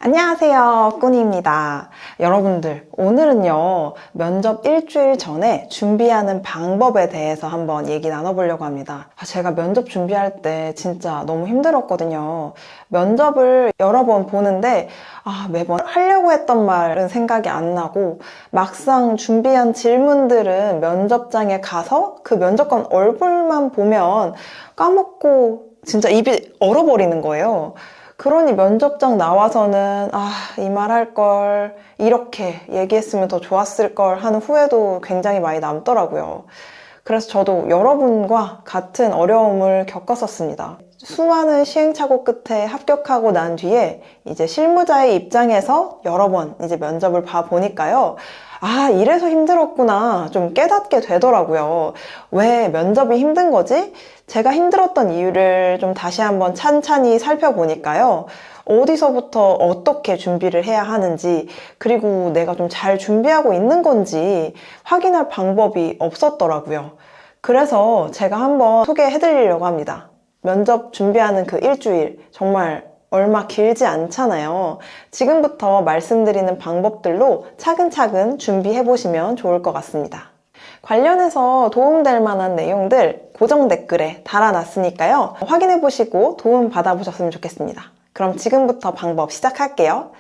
안녕하세요, 꾸니입니다. 여러분들, 오늘은요, 면접 일주일 전에 준비하는 방법에 대해서 한번 얘기 나눠보려고 합니다. 제가 면접 준비할 때 진짜 너무 힘들었거든요. 면접을 여러 번 보는데, 매번 하려고 했던 말은 생각이 안 나고, 막상 준비한 질문들은 면접장에 가서 그 면접관 얼굴만 보면 까먹고 진짜 입이 얼어버리는 거예요. 그러니 면접장 나와서는 이 말 할 걸, 이렇게 얘기했으면 더 좋았을 걸 하는 후회도 굉장히 많이 남더라고요. 그래서 저도 여러분과 같은 어려움을 겪었었습니다. 수많은 시행착오 끝에 합격하고 난 뒤에 이제 실무자의 입장에서 여러 번 이제 면접을 봐보니까요. 이래서 힘들었구나 좀 깨닫게 되더라고요. 왜 면접이 힘든 거지? 제가 힘들었던 이유를 좀 다시 한번 찬찬히 살펴보니까요. 어디서부터 어떻게 준비를 해야 하는지, 그리고 내가 좀 잘 준비하고 있는 건지 확인할 방법이 없었더라고요. 그래서 제가 한번 소개해드리려고 합니다. 면접 준비하는 그 일주일, 정말 얼마 길지 않잖아요. 지금부터 말씀드리는 방법들로 차근차근 준비해보시면 좋을 것 같습니다. 관련해서 도움될 만한 내용들 고정 댓글에 달아놨으니까요. 확인해보시고 도움 받아보셨으면 좋겠습니다. 그럼 지금부터 방법 시작할게요.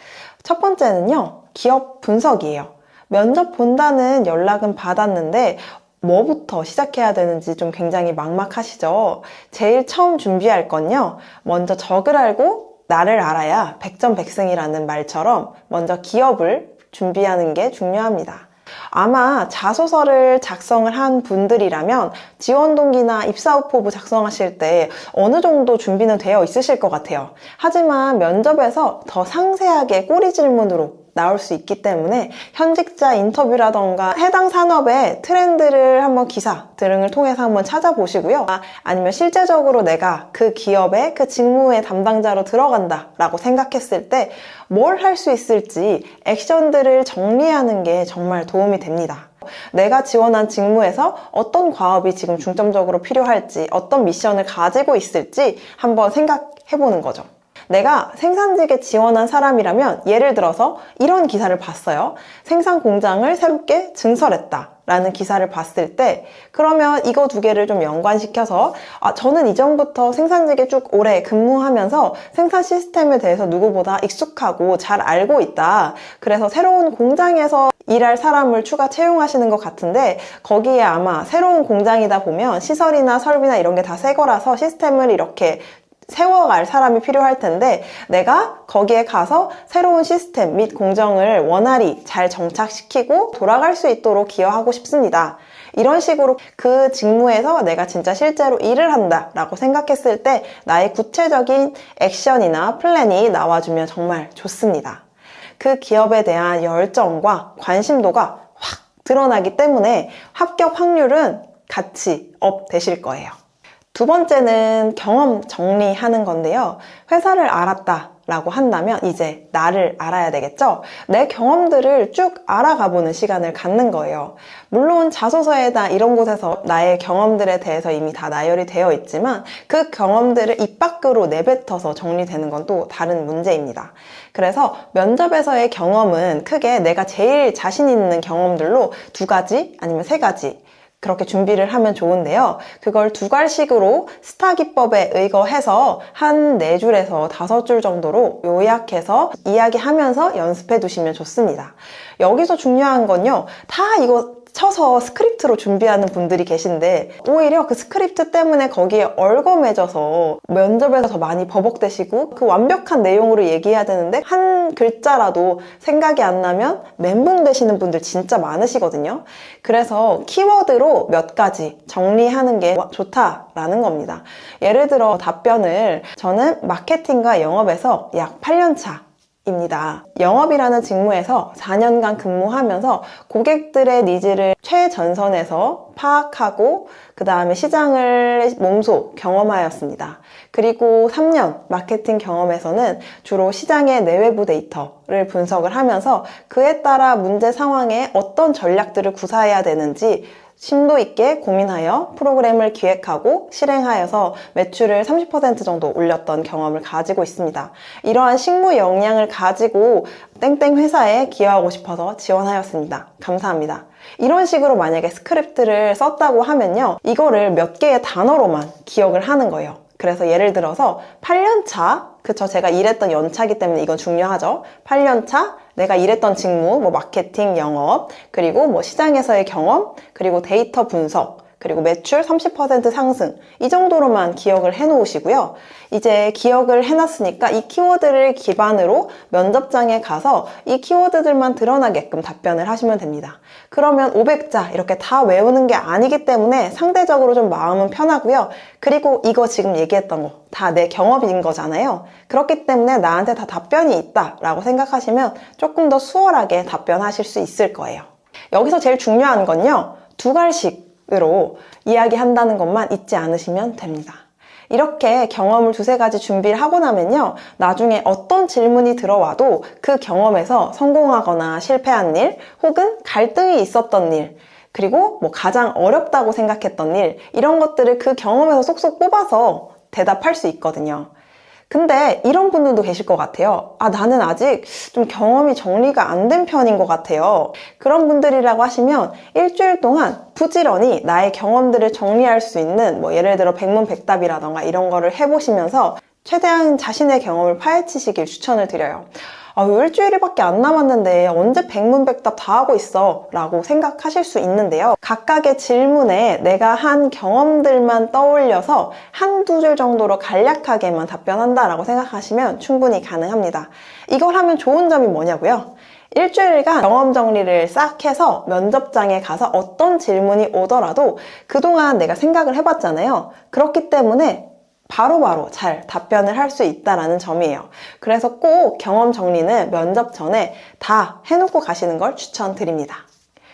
첫 번째는요, 기업 분석이에요. 면접 본다는 연락은 받았는데 뭐부터 시작해야 되는지 좀 굉장히 막막하시죠? 제일 처음 준비할 건요, 먼저 적을 알고 나를 알아야 백전백승이라는 말처럼 먼저 기업을 준비하는 게 중요합니다. 아마 자소서를 작성을 한 분들이라면 지원 동기나 입사 후보부 작성하실 때 어느 정도 준비는 되어 있으실 것 같아요. 하지만 면접에서 더 상세하게 꼬리 질문으로 나올 수 있기 때문에 현직자 인터뷰라던가 해당 산업의 트렌드를 한번 기사 등을 통해서 한번 찾아보시고요. 아니면 실제적으로 내가 그 기업의 그 직무의 담당자로 들어간다 라고 생각했을 때 뭘 할 수 있을지 액션들을 정리하는 게 정말 도움이 됩니다. 내가 지원한 직무에서 어떤 과업이 지금 중점적으로 필요할지, 어떤 미션을 가지고 있을지 한번 생각해보는 거죠. 내가 생산직에 지원한 사람이라면 예를 들어서 이런 기사를 봤어요. 생산 공장을 새롭게 증설했다 라는 기사를 봤을 때, 그러면 이거 두 개를 좀 연관시켜서 저는 이전부터 생산직에 쭉 오래 근무하면서 생산 시스템에 대해서 누구보다 익숙하고 잘 알고 있다. 그래서 새로운 공장에서 일할 사람을 추가 채용하시는 것 같은데, 거기에 아마 새로운 공장이다 보면 시설이나 설비나 이런 게 다 새 거라서 시스템을 이렇게 세워갈 사람이 필요할 텐데, 내가 거기에 가서 새로운 시스템 및 공정을 원활히 잘 정착시키고 돌아갈 수 있도록 기여하고 싶습니다. 이런 식으로 그 직무에서 내가 진짜 실제로 일을 한다 라고 생각했을 때 나의 구체적인 액션이나 플랜이 나와주면 정말 좋습니다. 그 기업에 대한 열정과 관심도가 확 드러나기 때문에 합격 확률은 같이 업 되실 거예요. 두 번째는 경험 정리하는 건데요. 회사를 알았다 라고 한다면 이제 나를 알아야 되겠죠? 내 경험들을 쭉 알아가보는 시간을 갖는 거예요. 물론 자소서에다 이런 곳에서 나의 경험들에 대해서 이미 다 나열이 되어 있지만 그 경험들을 입 밖으로 내뱉어서 정리되는 건 또 다른 문제입니다. 그래서 면접에서의 경험은 크게 내가 제일 자신 있는 경험들로 2가지 아니면 3가지 그렇게 준비를 하면 좋은데요. 그걸 2갈식으로 스타 기법에 의거해서 한 4줄에서 5줄 정도로 요약해서 이야기하면서 연습해 두시면 좋습니다. 여기서 중요한 건요, 다 이거 쳐서 스크립트로 준비하는 분들이 계신데 오히려 그 스크립트 때문에 거기에 얽어매져서 면접에서 더 많이 버벅대시고 그 완벽한 내용으로 얘기해야 되는데 한 글자라도 생각이 안 나면 멘붕 되시는 분들 진짜 많으시거든요. 그래서 키워드로 몇 가지 정리하는 게 좋다라는 겁니다. 예를 들어 답변을 저는 마케팅과 영업에서 약 8년 차 입니다. 영업이라는 직무에서 4년간 근무하면서 고객들의 니즈를 최전선에서 파악하고 그 다음에 시장을 몸소 경험하였습니다. 그리고 3년 마케팅 경험에서는 주로 시장의 내외부 데이터를 분석을 하면서 그에 따라 문제 상황에 어떤 전략들을 구사해야 되는지 심도 있게 고민하여 프로그램을 기획하고 실행하여서 매출을 30% 정도 올렸던 경험을 가지고 있습니다. 이러한 식물 역량을 가지고 땡땡 회사에 기여하고 싶어서 지원하였습니다. 감사합니다. 이런 식으로 만약에 스크립트를 썼다고 하면요, 이거를 몇 개의 단어로만 기억을 하는 거예요. 그래서 예를 들어서 8년차, 그쵸, 제가 일했던 연차기 때문에 이건 중요하죠. 8년차, 내가 일했던 직무, 뭐 마케팅, 영업, 그리고 뭐 시장에서의 경험, 그리고 데이터 분석, 그리고 매출 30% 상승, 이 정도로만 기억을 해 놓으시고요. 이제 기억을 해놨으니까 이 키워드를 기반으로 면접장에 가서 이 키워드들만 드러나게끔 답변을 하시면 됩니다. 그러면 500자 이렇게 다 외우는 게 아니기 때문에 상대적으로 좀 마음은 편하고요. 그리고 이거 지금 얘기했던 거 다 내 경험인 거잖아요. 그렇기 때문에 나한테 다 답변이 있다라고 생각하시면 조금 더 수월하게 답변하실 수 있을 거예요. 여기서 제일 중요한 건요, 두 갈식으로 이야기한다는 것만 잊지 않으시면 됩니다. 이렇게 경험을 두세 가지 준비를 하고 나면요, 나중에 어떤 질문이 들어와도 그 경험에서 성공하거나 실패한 일, 혹은 갈등이 있었던 일, 그리고 뭐 가장 어렵다고 생각했던 일, 이런 것들을 그 경험에서 쏙쏙 뽑아서 대답할 수 있거든요. 근데 이런 분들도 계실 것 같아요. 나는 아직 좀 경험이 정리가 안 된 편인 것 같아요. 그런 분들이라고 하시면 일주일 동안 부지런히 나의 경험들을 정리할 수 있는, 뭐 예를 들어 백문백답이라던가 이런 거를 해보시면서 최대한 자신의 경험을 파헤치시길 추천을 드려요. 일주일밖에 안 남았는데 언제 백문백답 다 하고 있어? 라고 생각하실 수 있는데요. 각각의 질문에 내가 한 경험들만 떠올려서 한두 줄 정도로 간략하게만 답변한다라고 생각하시면 충분히 가능합니다. 이걸 하면 좋은 점이 뭐냐고요? 일주일간 경험 정리를 싹 해서 면접장에 가서 어떤 질문이 오더라도 그동안 내가 생각을 해봤잖아요. 그렇기 때문에 바로바로 잘 답변을 할 수 있다는 점이에요. 그래서 꼭 경험 정리는 면접 전에 다 해놓고 가시는 걸 추천드립니다.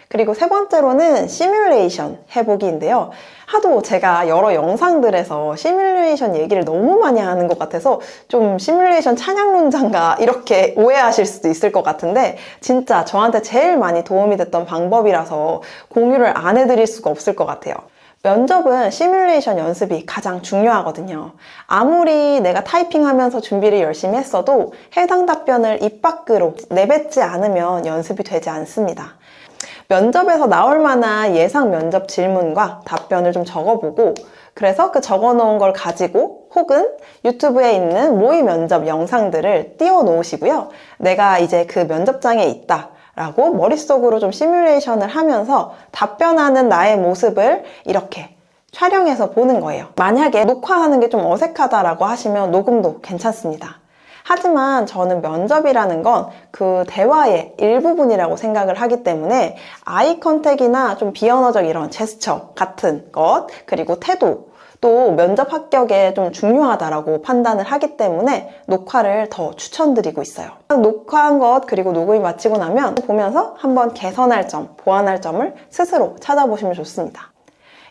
그리고 세 번째로는 시뮬레이션 해보기인데요. 하도 제가 여러 영상들에서 시뮬레이션 얘기를 너무 많이 하는 것 같아서 좀 시뮬레이션 찬양론자인가 이렇게 오해하실 수도 있을 것 같은데, 진짜 저한테 제일 많이 도움이 됐던 방법이라서 공유를 안 해드릴 수가 없을 것 같아요. 면접은 시뮬레이션 연습이 가장 중요하거든요. 아무리 내가 타이핑하면서 준비를 열심히 했어도 해당 답변을 입 밖으로 내뱉지 않으면 연습이 되지 않습니다. 면접에서 나올 만한 예상 면접 질문과 답변을 좀 적어보고, 그래서 그 적어놓은 걸 가지고 혹은 유튜브에 있는 모의 면접 영상들을 띄워 놓으시고요. 내가 이제 그 면접장에 있다 라고 머릿속으로 좀 시뮬레이션을 하면서 답변하는 나의 모습을 이렇게 촬영해서 보는 거예요. 만약에 녹화하는 게 좀 어색하다라고 하시면 녹음도 괜찮습니다. 하지만 저는 면접이라는 건 그 대화의 일부분이라고 생각을 하기 때문에 아이 컨택이나 좀 비언어적 이런 제스처 같은 것, 그리고 태도, 또 면접 합격에 좀 중요하다라고 판단을 하기 때문에 녹화를 더 추천드리고 있어요. 녹화한 것 그리고 녹음이 마치고 나면 보면서 한번 개선할 점, 보완할 점을 스스로 찾아보시면 좋습니다.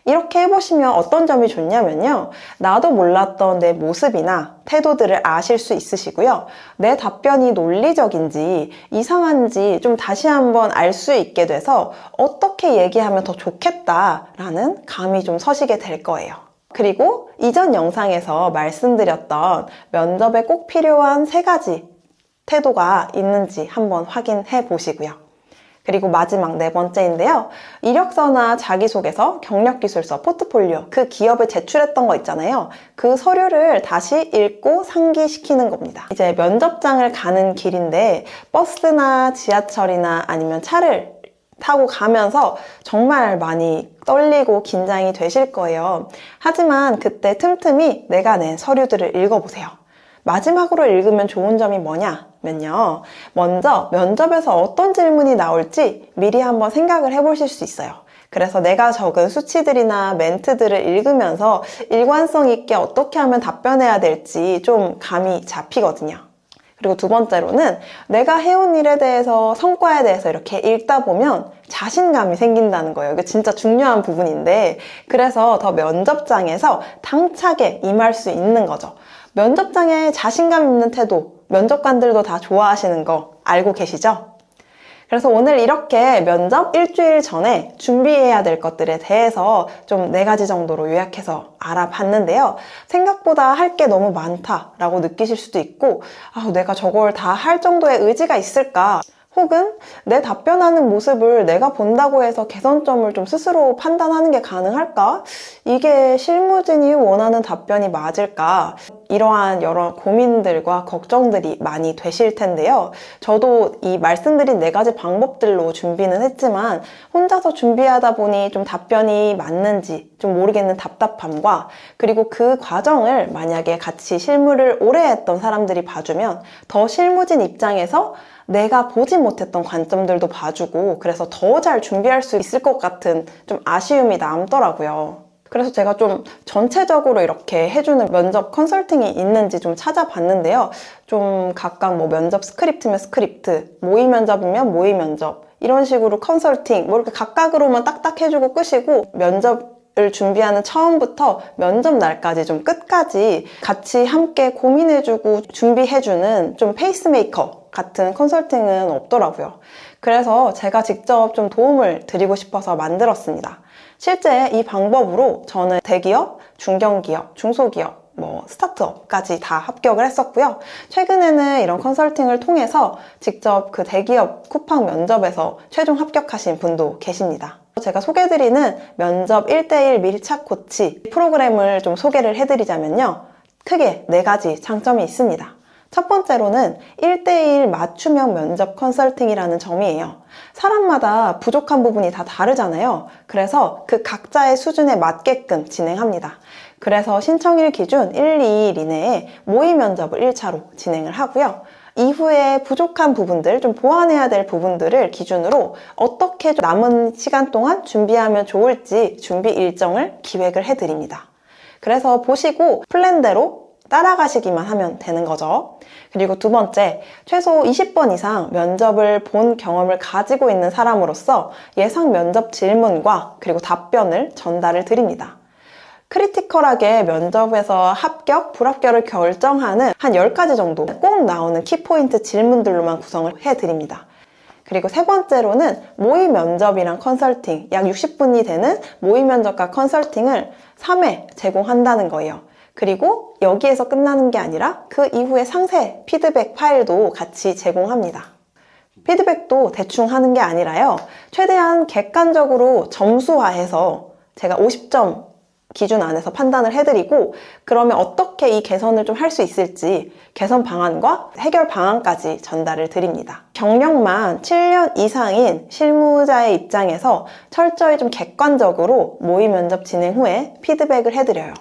이렇게 해보시면 어떤 점이 좋냐면요, 나도 몰랐던 내 모습이나 태도들을 아실 수 있으시고요, 내 답변이 논리적인지 이상한지 좀 다시 한번 알 수 있게 돼서 어떻게 얘기하면 더 좋겠다라는 감이 좀 서시게 될 거예요. 그리고 이전 영상에서 말씀드렸던 면접에 꼭 필요한 3가지 태도가 있는지 한번 확인해 보시고요. 그리고 마지막 4번째인데요. 이력서나 자기소개서, 경력기술서, 포트폴리오, 그 기업에 제출했던 거 있잖아요. 그 서류를 다시 읽고 상기시키는 겁니다. 이제 면접장을 가는 길인데 버스나 지하철이나 아니면 차를 타고 가면서 정말 많이 떨리고 긴장이 되실 거예요. 하지만 그때 틈틈이 내가 낸 서류들을 읽어보세요. 마지막으로 읽으면 좋은 점이 뭐냐면요, 먼저 면접에서 어떤 질문이 나올지 미리 한번 생각을 해보실 수 있어요. 그래서 내가 적은 수치들이나 멘트들을 읽으면서 일관성 있게 어떻게 하면 답변해야 될지 좀 감이 잡히거든요. 그리고 두 번째로는 내가 해온 일에 대해서, 성과에 대해서 이렇게 읽다 보면 자신감이 생긴다는 거예요. 이게 진짜 중요한 부분인데, 그래서 더 면접장에서 당차게 임할 수 있는 거죠. 면접장에 자신감 있는 태도, 면접관들도 다 좋아하시는 거 알고 계시죠? 그래서 오늘 이렇게 면접 일주일 전에 준비해야 될 것들에 대해서 좀 4가지 정도로 요약해서 알아봤는데요. 생각보다 할 게 너무 많다라고 느끼실 수도 있고, 내가 저걸 다 할 정도의 의지가 있을까? 혹은 내 답변하는 모습을 내가 본다고 해서 개선점을 좀 스스로 판단하는 게 가능할까? 이게 실무진이 원하는 답변이 맞을까? 이러한 여러 고민들과 걱정들이 많이 되실 텐데요. 저도 이 말씀드린 4가지 방법들로 준비는 했지만 혼자서 준비하다 보니 좀 답변이 맞는지 좀 모르겠는 답답함과, 그리고 그 과정을 만약에 같이 실무를 오래 했던 사람들이 봐주면 더 실무진 입장에서 내가 보지 못했던 관점들도 봐주고, 그래서 더 잘 준비할 수 있을 것 같은 좀 아쉬움이 남더라고요. 그래서 제가 좀 전체적으로 이렇게 해주는 면접 컨설팅이 있는지 좀 찾아봤는데요. 좀 각각 뭐 면접 스크립트면 스크립트, 모의 면접이면 모의 면접, 이런 식으로 컨설팅, 뭐 이렇게 각각으로만 딱딱 해주고 끝이고, 면접을 준비하는 처음부터 면접 날까지 좀 끝까지 같이 함께 고민해주고 준비해주는 좀 페이스메이커 같은 컨설팅은 없더라고요. 그래서 제가 직접 좀 도움을 드리고 싶어서 만들었습니다. 실제 이 방법으로 저는 대기업, 중견기업, 중소기업, 스타트업까지 다 합격을 했었고요. 최근에는 이런 컨설팅을 통해서 직접 그 대기업 쿠팡 면접에서 최종 합격하신 분도 계십니다. 제가 소개해드리는 면접 1대1 밀착 코치 프로그램을 좀 소개를 해드리자면요. 크게 4가지 장점이 있습니다. 첫 번째로는 1대1 맞춤형 면접 컨설팅이라는 점이에요. 사람마다 부족한 부분이 다 다르잖아요. 그래서 그 각자의 수준에 맞게끔 진행합니다. 그래서 신청일 기준 1, 2일 이내에 모의 면접을 1차로 진행을 하고요. 이후에 부족한 부분들, 좀 보완해야 될 부분들을 기준으로 어떻게 남은 시간 동안 준비하면 좋을지 준비 일정을 기획을 해드립니다. 그래서 보시고 플랜대로 따라가시기만 하면 되는 거죠. 그리고 두 번째, 최소 20번 이상 면접을 본 경험을 가지고 있는 사람으로서 예상 면접 질문과 그리고 답변을 전달을 드립니다. 크리티컬하게 면접에서 합격, 불합격을 결정하는 한 10가지 정도 꼭 나오는 키포인트 질문들로만 구성을 해드립니다. 그리고 세 번째로는 모의 면접이랑 컨설팅, 약 60분이 되는 모의 면접과 컨설팅을 3회 제공한다는 거예요. 그리고 여기에서 끝나는 게 아니라 그 이후에 상세 피드백 파일도 같이 제공합니다. 피드백도 대충 하는 게 아니라요. 최대한 객관적으로 점수화해서 제가 50점 기준 안에서 판단을 해드리고, 그러면 어떻게 이 개선을 좀 할 수 있을지 개선 방안과 해결 방안까지 전달을 드립니다. 경력만 7년 이상인 실무자의 입장에서 철저히 좀 객관적으로 모의 면접 진행 후에 피드백을 해드려요.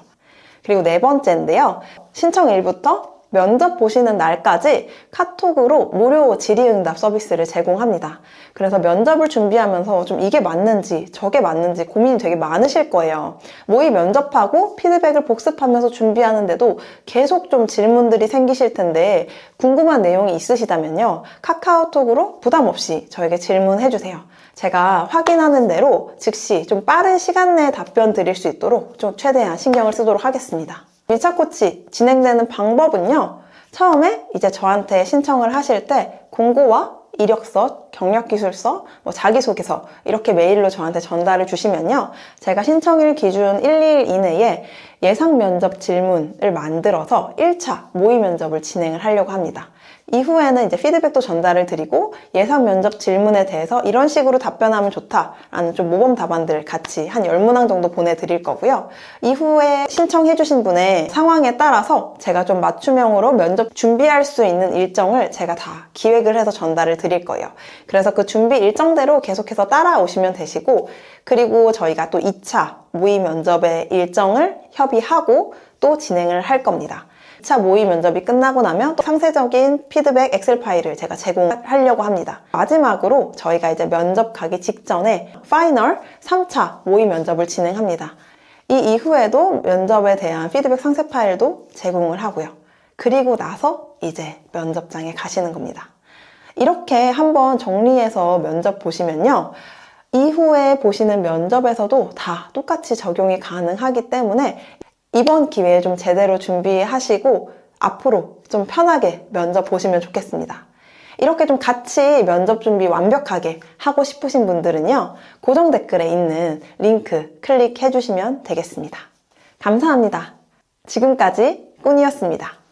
그리고 4번째인데요. 신청일부터 면접 보시는 날까지 카톡으로 무료 질의응답 서비스를 제공합니다. 그래서 면접을 준비하면서 좀 이게 맞는지 저게 맞는지 고민이 되게 많으실 거예요. 모의 면접하고 피드백을 복습하면서 준비하는데도 계속 좀 질문들이 생기실 텐데, 궁금한 내용이 있으시다면요. 카카오톡으로 부담 없이 저에게 질문해주세요. 제가 확인하는 대로 즉시 좀 빠른 시간 내에 답변 드릴 수 있도록 좀 최대한 신경을 쓰도록 하겠습니다. 밀착 코치 진행되는 방법은요. 처음에 이제 저한테 신청을 하실 때 공고와 이력서, 경력기술서, 자기소개서 이렇게 메일로 저한테 전달을 주시면요. 제가 신청일 기준 1, 2일 이내에 예상 면접 질문을 만들어서 1차 모의 면접을 진행을 하려고 합니다. 이후에는 이제 피드백도 전달을 드리고 예상 면접 질문에 대해서 이런 식으로 답변하면 좋다라는 좀 모범 답안들 같이 한 10문항 정도 보내드릴 거고요. 이후에 신청해주신 분의 상황에 따라서 제가 좀 맞춤형으로 면접 준비할 수 있는 일정을 제가 다 기획을 해서 전달을 드릴 거예요. 그래서 그 준비 일정대로 계속해서 따라오시면 되시고, 그리고 저희가 또 2차 모의 면접의 일정을 협의하고 또 진행을 할 겁니다. 2차 모의 면접이 끝나고 나면 또 상세적인 피드백 엑셀 파일을 제가 제공하려고 합니다. 마지막으로 저희가 이제 면접 가기 직전에 파이널 3차 모의 면접을 진행합니다. 이 이후에도 면접에 대한 피드백 상세 파일도 제공을 하고요. 그리고 나서 이제 면접장에 가시는 겁니다. 이렇게 한번 정리해서 면접 보시면요. 이후에 보시는 면접에서도 다 똑같이 적용이 가능하기 때문에 이번 기회에 좀 제대로 준비하시고 앞으로 좀 편하게 면접 보시면 좋겠습니다. 이렇게 좀 같이 면접 준비 완벽하게 하고 싶으신 분들은요, 고정 댓글에 있는 링크 클릭해 주시면 되겠습니다. 감사합니다. 지금까지 꾼이었습니다.